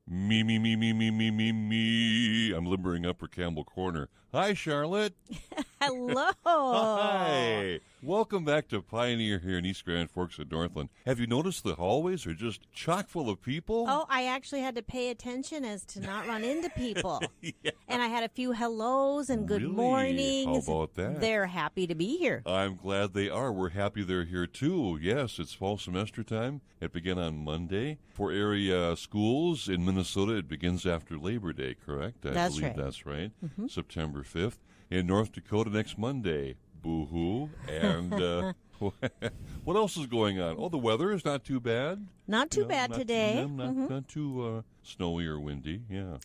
Me, me, me, me, me, me, me, me. I'm limbering up for Campbell Corner. Hi, Charlotte. Hello. Hi. Welcome back to Pioneer here in East Grand Forks at Northland. Have you noticed the hallways are just chock full of people? Oh, I actually had to pay attention as to not run into people. Yeah. And I had a few hellos and good Really? mornings. How about that? They're happy to be here. I'm glad they are. We're happy they're here, too. Yes, it's fall semester time. It began on Monday. For area schools in Minnesota, it begins after Labor Day, correct? I believe that's right. Mm-hmm. September 5th. In North Dakota, next Monday. Boo-hoo. And what else is going on? Oh, the weather is not too bad. Not too bad today. Not too snowy or windy, yeah.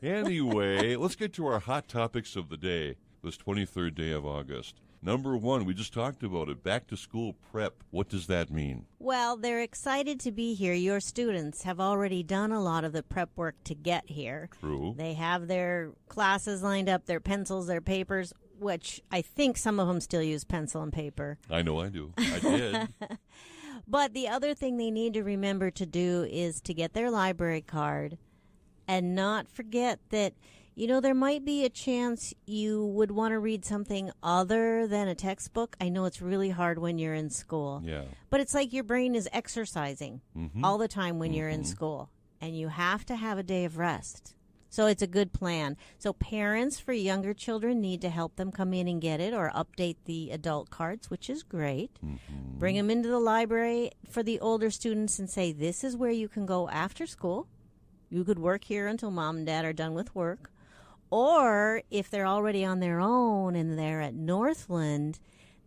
Anyway, let's get to our hot topics of the day, this 23rd day of August. Number one, we just talked about it, back-to-school prep. What does that mean? Well, they're excited to be here. Your students have already done a lot of the prep work to get here. True. They have their classes lined up, their pencils, their papers, which I think some of them still use pencil and paper. I know I do. I did. But the other thing they need to remember to do is to get their library card and not forget that, you know, there might be a chance you would want to read something other than a textbook. I know it's really hard when you're in school. Yeah. But it's like your brain is exercising all the time when you're in school. And you have to have a day of rest. So it's a good plan. So parents for younger children need to help them come in and get it or update the adult cards, which is great. Bring them into the library for the older students and say, this is where you can go after school. You could work here until mom and dad are done with work. Or if they're already on their own and they're at Northland,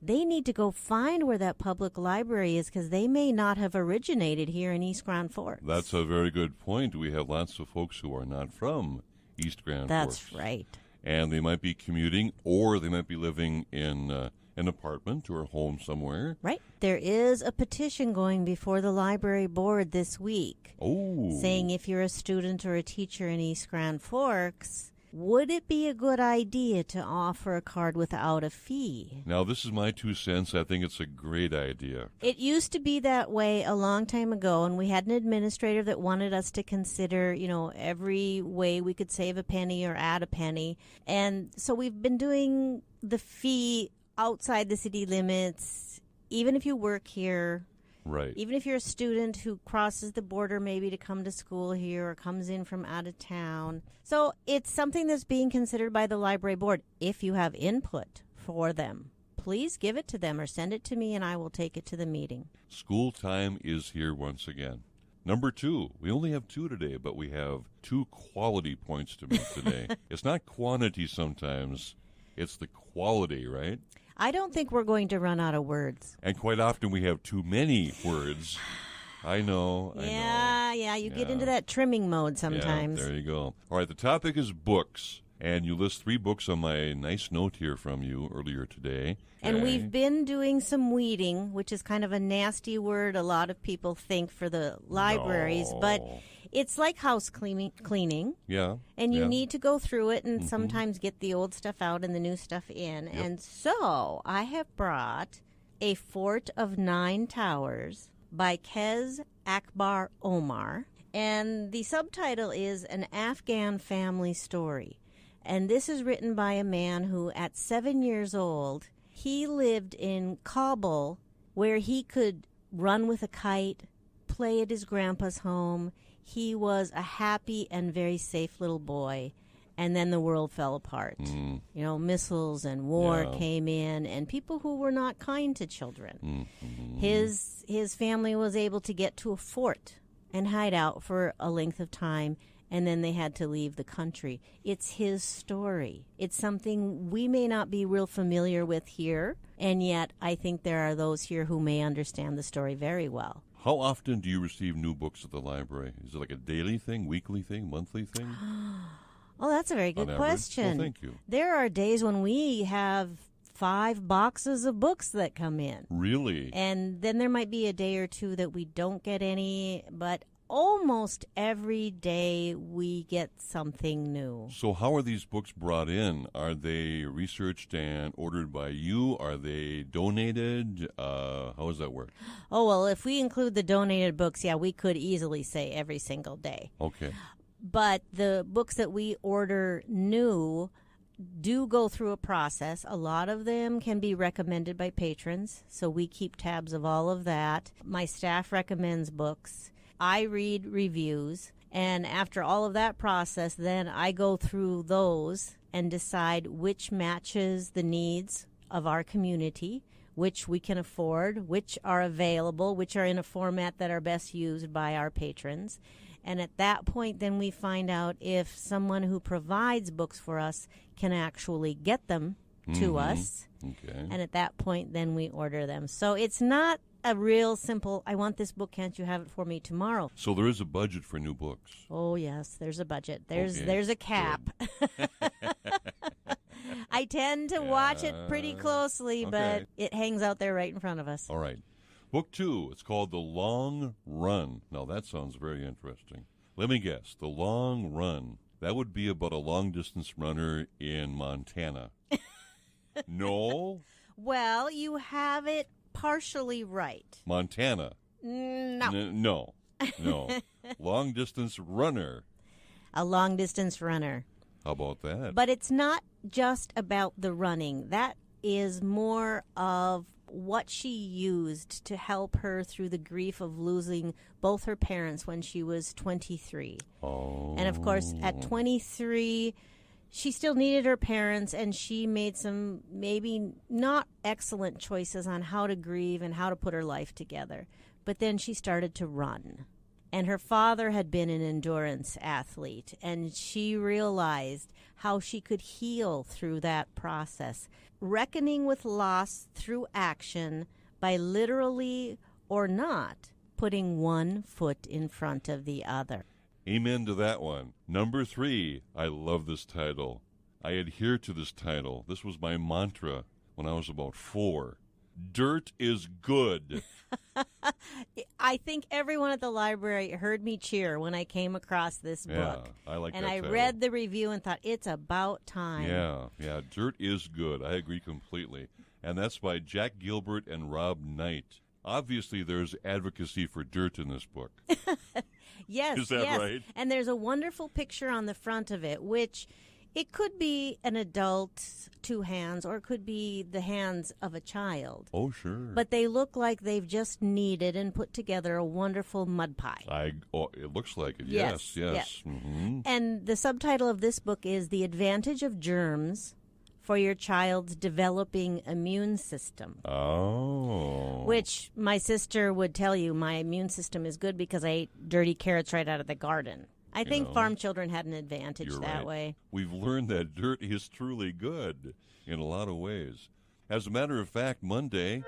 they need to go find where that public library is because they may not have originated here in East Grand Forks. That's a very good point. We have lots of folks who are not from East Grand Forks. That's right. And they might be commuting or they might be living in an apartment or a home somewhere. Right. There is a petition going before the library board this week saying if you're a student or a teacher in East Grand Forks, would it be a good idea to offer a card without a fee? Now, this is my 2 cents. I think it's a great idea. It used to be that way a long time ago, and we had an administrator that wanted us to consider, you know, every way we could save a penny or add a penny. And so we've been doing the fee outside the city limits, even if you work here. Right. Even if you're a student who crosses the border maybe to come to school here or comes in from out of town. So it's something that's being considered by the library board. If you have input for them, please give it to them or send it to me and I will take it to the meeting. School time is here once again. Number 2, we only have 2 today, but we have 2 quality points to make today. It's not quantity sometimes, it's the quality, right? I don't think we're going to run out of words. And quite often we have too many words. I know. Yeah, you get into that trimming mode sometimes. Yeah, there you go. All right, the topic is books. And you list 3 books on my nice note here from you earlier today. And we've been doing some weeding, which is kind of a nasty word a lot of people think for the libraries. No. But it's like house cleaning. Yeah. And you need to go through it and sometimes get the old stuff out and the new stuff in. Yep. And so I have brought A Fort of 9 Towers by Kez Akbar Omar. And the subtitle is An Afghan Family Story. And this is written by a man who, at 7 years old, he lived in Kabul where he could run with a kite, play at his grandpa's home. He was a happy and very safe little boy. And then the world fell apart. You know, missiles and war came in, and people who were not kind to children. His family was able to get to a fort and hide out for a length of time, and then they had to leave the country. It's his story. It's something we may not be real familiar with here, and yet I think there are those here who may understand the story very well. How often do you receive new books at the library? Is it like a daily thing, weekly thing, monthly thing? Oh, that's a very good question. Well, thank you. There are days when we have 5 boxes of books that come in. Really? And then there might be a day or two that we don't get any, but almost every day we get something new. So how are these books brought in? Are they researched and ordered by you? Are they donated? How does that work? Oh, well, if we include the donated books, yeah, we could easily say every single day. Okay. But the books that we order new do go through a process. A lot of them can be recommended by patrons, so we keep tabs of all of that. My staff recommends books. I read reviews, and after all of that process, then I go through those and decide which matches the needs of our community, which we can afford, which are available, which are in a format that are best used by our patrons. And at that point, then we find out if someone who provides books for us can actually get them to us. Okay. And at that point, then we order them. So it's not a real simple, I want this book, can't you have it for me tomorrow? So there is a budget for new books. Oh, yes, there's a budget. There's Okay, there's a cap. I tend to watch it pretty closely, but it hangs out there right in front of us. All right. Book 2, it's called The Long Run. Now, that sounds very interesting. Let me guess, The Long Run. That would be about a long-distance runner in Montana. No? Well, you have it partially right. Montana. No. No. Long-distance runner. A long-distance runner. How about that? But it's not just about the running. That is more of what she used to help her through the grief of losing both her parents when she was 23. Oh. And of course, at 23, she still needed her parents, and she made some maybe not excellent choices on how to grieve and how to put her life together. But then she started to run. And her father had been an endurance athlete, and she realized how she could heal through that process, reckoning with loss through action by literally or not putting one foot in front of the other. Amen to that one. Number 3, I love this title. I adhere to this title. This was my mantra when I was about 4. Dirt is good. I think everyone at the library heard me cheer when I came across this book. I like and that I title. read the review and thought, it's about time. Yeah, Dirt is good. I agree completely. And that's by Jack Gilbert and Rob Knight. Obviously, there's advocacy for dirt in this book. Yes, Is that right? And there's a wonderful picture on the front of it, which it could be an adult's 2 hands, or it could be the hands of a child. Oh, sure. But they look like they've just kneaded and put together a wonderful mud pie. It looks like it. Yes. Mm-hmm. And the subtitle of this book is The Advantage of Germs for Your Child's Developing Immune System. Oh. Which my sister would tell you, my immune system is good because I ate dirty carrots right out of the garden. I think farm children had an advantage that way. We've learned that dirt is truly good in a lot of ways. As a matter of fact, Monday...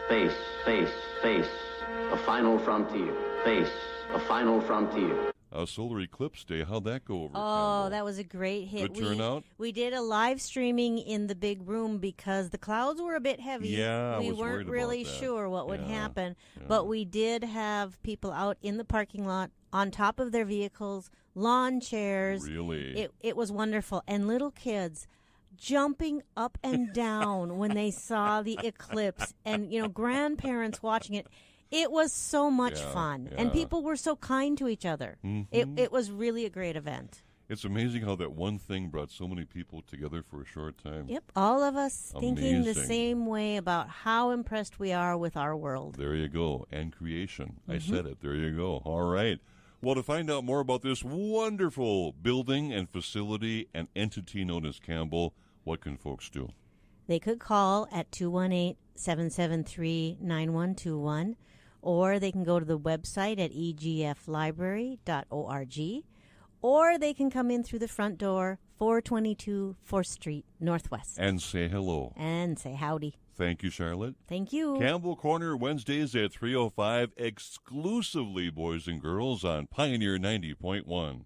Space, a final frontier. Space, a final frontier. Solar Eclipse Day, how'd that go over? Oh, Campbell? that was a great hit. Good turnout? We did a live streaming in the big room because the clouds were a bit heavy. Yeah, we I was weren't worried really about that. sure what would Yeah, happen. yeah. But we did have people out in the parking lot on top of their vehicles, lawn chairs. Really? It was wonderful. And little kids jumping up and down when they saw the eclipse, and grandparents watching it. It was so much fun, and people were so kind to each other. Mm-hmm. It was really a great event. It's amazing how that one thing brought so many people together for a short time. Yep, all of us thinking the Amazing. same way about how impressed we are with our world. There you go. And creation. I Mm-hmm. said it. There you go. All right. Well, to find out more about this wonderful building and facility and entity known as Campbell, what can folks do? They could call at 218-773-9121, or they can go to the website at egflibrary.org, or they can come in through the front door, 422 4th Street, Northwest. And say hello. And say howdy. Thank you, Charlotte. Thank you. Campbell Corner, Wednesdays at 3:05, exclusively boys and girls on Pioneer 90.1.